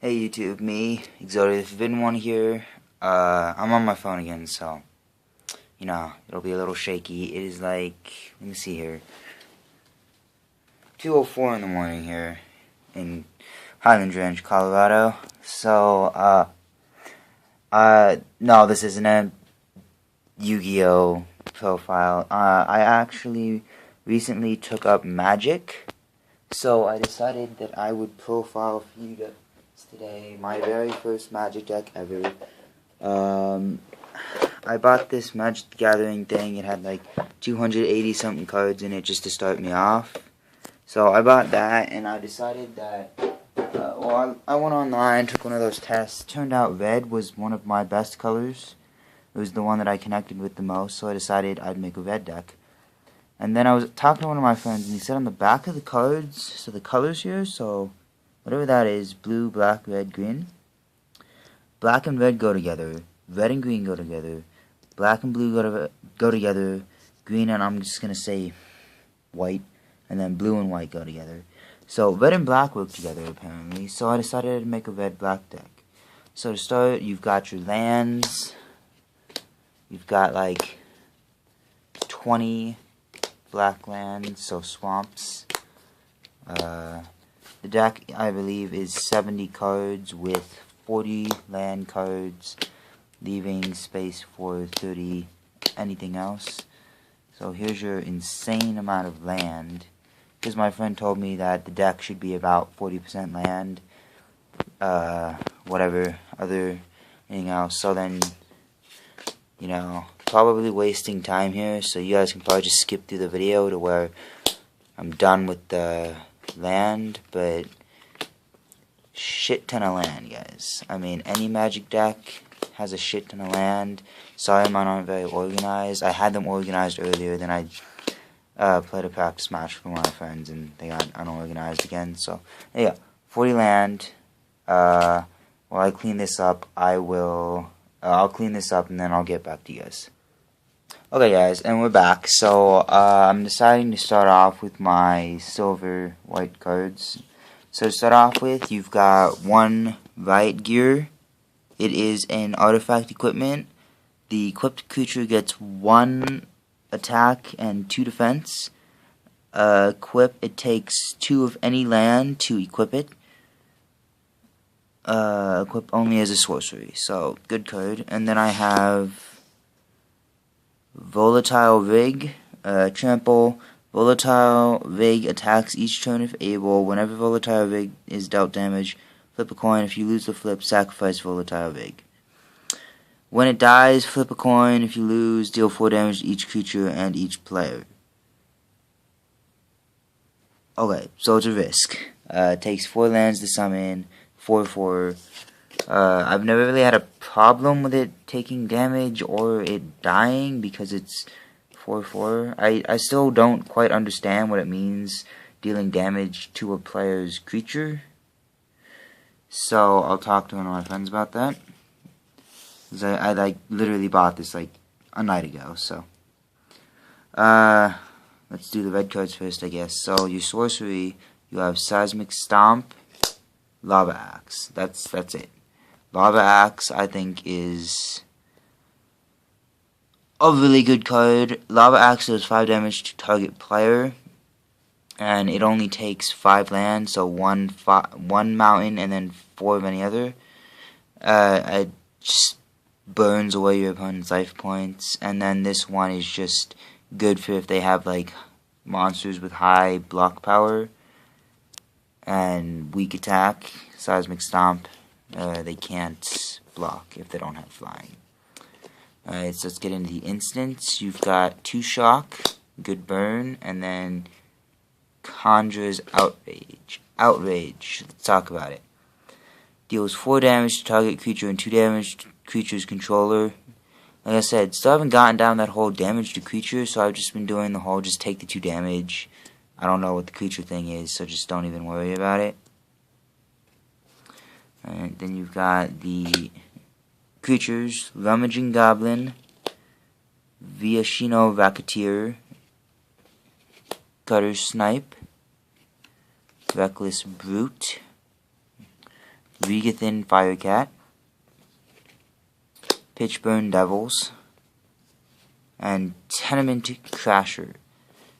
Hey YouTube, me, Exotic1 here. I'm on my phone again, so, it'll be a little shaky. It is like, let me see here, 2:04 in the morning here in Highland Ranch, Colorado. So, no, this isn't a Yu-Gi-Oh! Profile. I actually recently took up Magic, so I decided that I would profile for you guys today my very first Magic deck ever. I bought this Magic the Gathering thing. It had like 280 something cards in it just to start me off. So I bought that, and I decided that, I went online, took one of those tests. Turned out red was one of my best colors. It was the one that I connected with the most, so I decided I'd make a red deck. And then I was talking to one of my friends, and he said on the back of the cards, so the colors here, so whatever that is, blue, black, red, green. Black and red go together. Red and green go together. Black and blue go together. Green and I'm just going to say white. And then blue and white go together. So red and black work together apparently. So I decided to make a red-black deck. So to start, you've got your lands. You've got like 20 black lands, so swamps. The deck, I believe, is 70 cards with 40 land cards, leaving space for 30 anything else. So here's your insane amount of land, because my friend told me that the deck should be about 40% land, whatever, anything else. So then, probably wasting time here, so you guys can probably just skip through the video to where I'm done with the land, but shit ton of land, guys. I mean, any Magic deck has a shit ton of land. Sorry mine aren't very organized. I had them organized earlier, then I played a practice match with one of my friends, and they got unorganized again. So, there you go. 40 land. While I clean this up, I'll clean this up, and then I'll get back to you guys. Okay, guys, and we're back. So, I'm deciding to start off with my silver white cards. So to start off with, you've got one Riot Gear. It is an artifact equipment. The equipped creature gets 1 attack and 2 defense. It takes 2 of any land to equip it. Equip only as a sorcery, so good card. And then I have Volatile Rig, trample. Volatile Rig attacks each turn if able. Whenever Volatile Rig is dealt damage, flip a coin. If you lose the flip, sacrifice Volatile Rig. When it dies, flip a coin. If you lose, deal 4 damage to each creature and each player. Okay, so it's a risk. It takes 4 lands to summon, 4/4. I've never really had a problem with it taking damage or it dying because it's 4/4. I still don't quite understand what it means dealing damage to a player's creature. So I'll talk to one of my friends about that. Cause I like literally bought this like a night ago. So let's do the red cards first, I guess. So your sorcery, you have Seismic Stomp, Lava Axe. That's it. Lava Axe, I think, is a really good card. Lava Axe does 5 damage to target player, and it only takes 5 lands, so one mountain and then 4 of any other. It just burns away your opponent's life points, and then this one is just good for if they have like monsters with high block power and weak attack. Seismic Stomp, they can't block if they don't have flying. Alright, so let's get into the instants. You've got 2 Shock, good burn, and then Conjures Outrage. Let's talk about it. Deals 4 damage to target creature and 2 damage to creature's controller. Like I said, still haven't gotten down that whole damage to creature, so I've just been doing the whole just take the 2 damage. I don't know what the creature thing is, so just don't even worry about it. Alright, then you've got the creatures, Rummaging Goblin, Viashino Racketeer, Gutter Snipe, Reckless Brute, Regathan Firecat, Pitchburn Devils, and Tenement Crasher.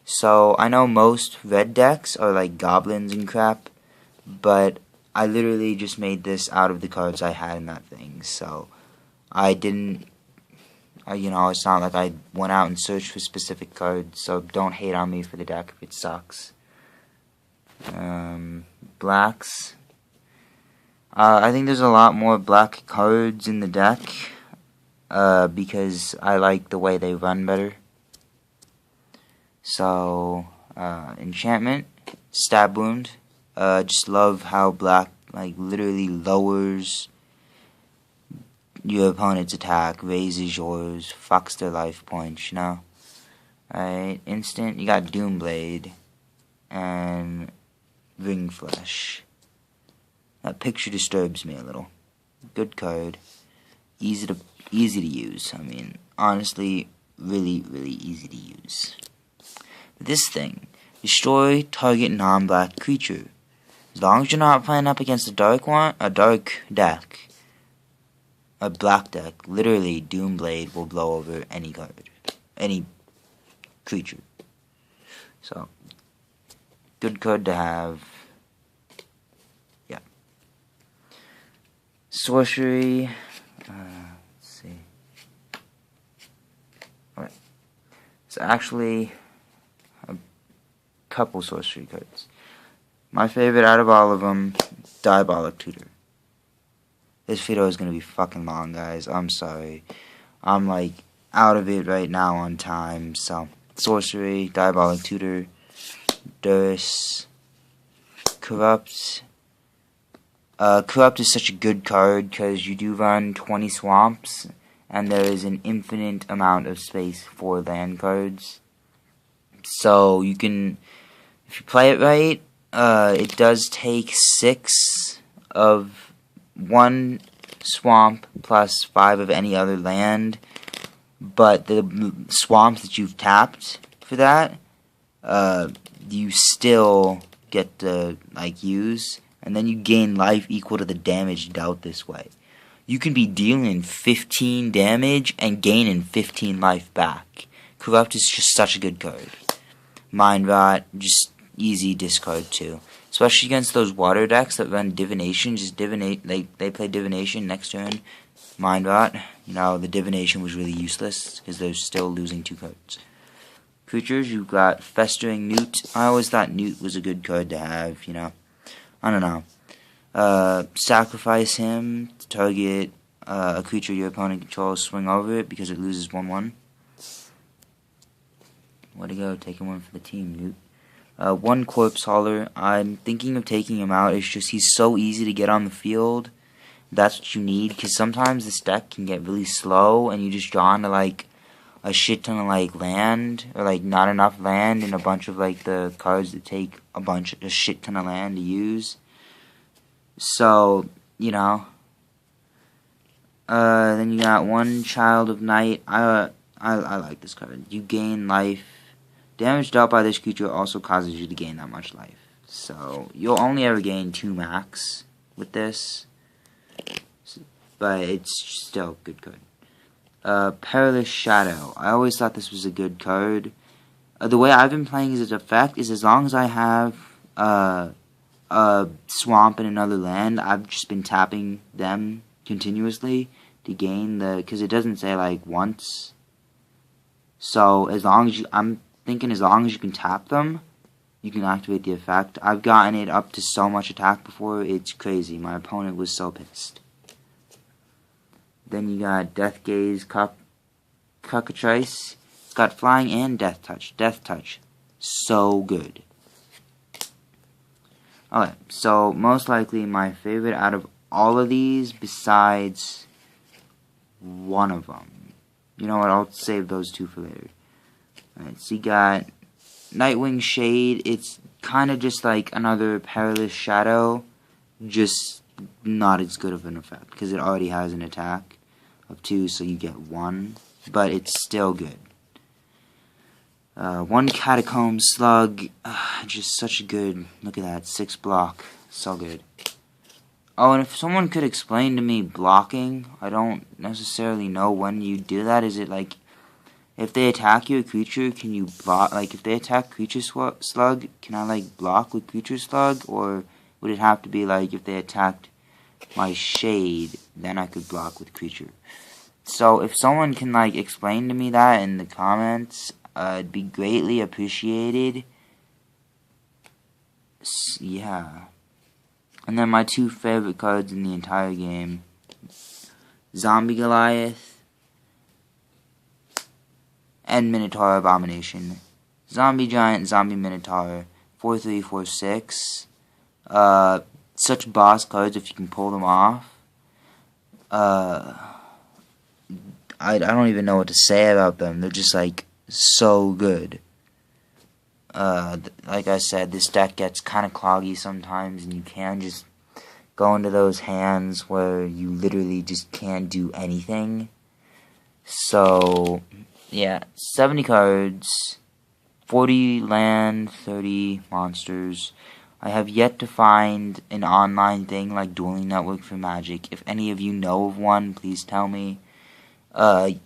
So I know most red decks are like goblins and crap, but I literally just made this out of the cards I had in that thing. So I didn't, it's not like I went out and searched for specific cards. So don't hate on me for the deck if it sucks. Blacks. I think there's a lot more black cards in the deck because I like the way they run better. So, enchantment, stab wound. Just love how black, like, literally lowers your opponent's attack, raises yours, fucks their life points, you know? Alright, instant, you got Doomblade, and Ring Flesh. That picture disturbs me a little. Good card. Easy to use. I mean, honestly, really, really easy to use. This thing, destroy target non-black creature. As long as you're not playing up against a dark deck, a black deck, literally Doomblade will blow over any card, any creature. So, good card to have. Yeah. Sorcery. Let's see. Alright. It's actually couple sorcery cards. My favorite out of all of them, Diabolic Tutor. This video is going to be fucking long, guys. I'm sorry. I'm like out of it right now on time. So, sorcery, Diabolic Tutor, Duress, Corrupt. Corrupt is such a good card because you do run 20 swamps and there is an infinite amount of space for land cards. So, you can, if you play it right, it does take 6 of 1 swamp plus 5 of any other land, but the swamps that you've tapped for that, you still get to, like, use, and then you gain life equal to the damage dealt this way. You can be dealing 15 damage and gaining 15 life back. Corrupt is just such a good card. Mind Rot, just easy discard too. Especially against those water decks that run Divination. Just Divinate, they play Divination next turn. Mind Rot, the Divination was really useless because they're still losing 2 cards. Creatures, you've got Festering Newt. I always thought Newt was a good card to have, I don't know. Sacrifice him to target a creature your opponent controls, swing over it because it loses 1/1. Way to go, taking one for the team, Newt. 1 Corpse Hauler. I'm thinking of taking him out. It's just he's so easy to get on the field. That's what you need, because sometimes this deck can get really slow, and you just draw into, like, a shit ton of, like, land, or, like, not enough land, and a bunch of, like, the cards that take a shit ton of land to use. So, then you got 1 Child of Night. I like this card. You gain life. Damage dealt by this creature also causes you to gain that much life. So, you'll only ever gain 2 max with this. But it's still a good card. Perilous Shadow. I always thought this was a good card. The way I've been playing its effect is as long as I have a swamp in another land, I've just been tapping them continuously to gain because it doesn't say, like, once. So, I'm thinking as long as you can tap them, you can activate the effect. I've gotten it up to so much attack before, it's crazy. My opponent was so pissed. Then you got Death Gaze, Cockatrice. It's got Flying and Death Touch. Death Touch. So good. Alright, so most likely my favorite out of all of these, besides one of them. You know what, I'll save those 2 for later. Alright, so you got Nightwing Shade. It's kind of just like another Perilous Shadow, just not as good of an effect, because it already has an attack of 2, so you get 1, but it's still good. 1 Catacomb Slug, just such a good, look at that, 6 block, so good. Oh, and if someone could explain to me blocking, I don't necessarily know when you do that. Is it like, if they attack your creature, can you block? Like, if they attack creature slug, can I, like, block with creature slug? Or would it have to be, like, if they attacked my shade, then I could block with creature? So, if someone can, like, explain to me that in the comments, it'd be greatly appreciated. Yeah. And then my two favorite cards in the entire game, Zombie Goliath and Minotaur Abomination. Zombie Giant, Zombie Minotaur, 4/3, 4/6. Such boss cards if you can pull them off. I don't even know what to say about them. They're just, like, so good. Like I said, this deck gets kind of cloggy sometimes, and you can just go into those hands where you literally just can't do anything. So, yeah, 70 cards, 40 land, 30 monsters. I have yet to find an online thing like Dueling Network for Magic. If any of you know of one, please tell me.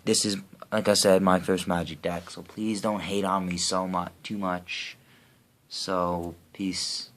This is, like I said, my first Magic deck, so please don't hate on me too much. So, peace.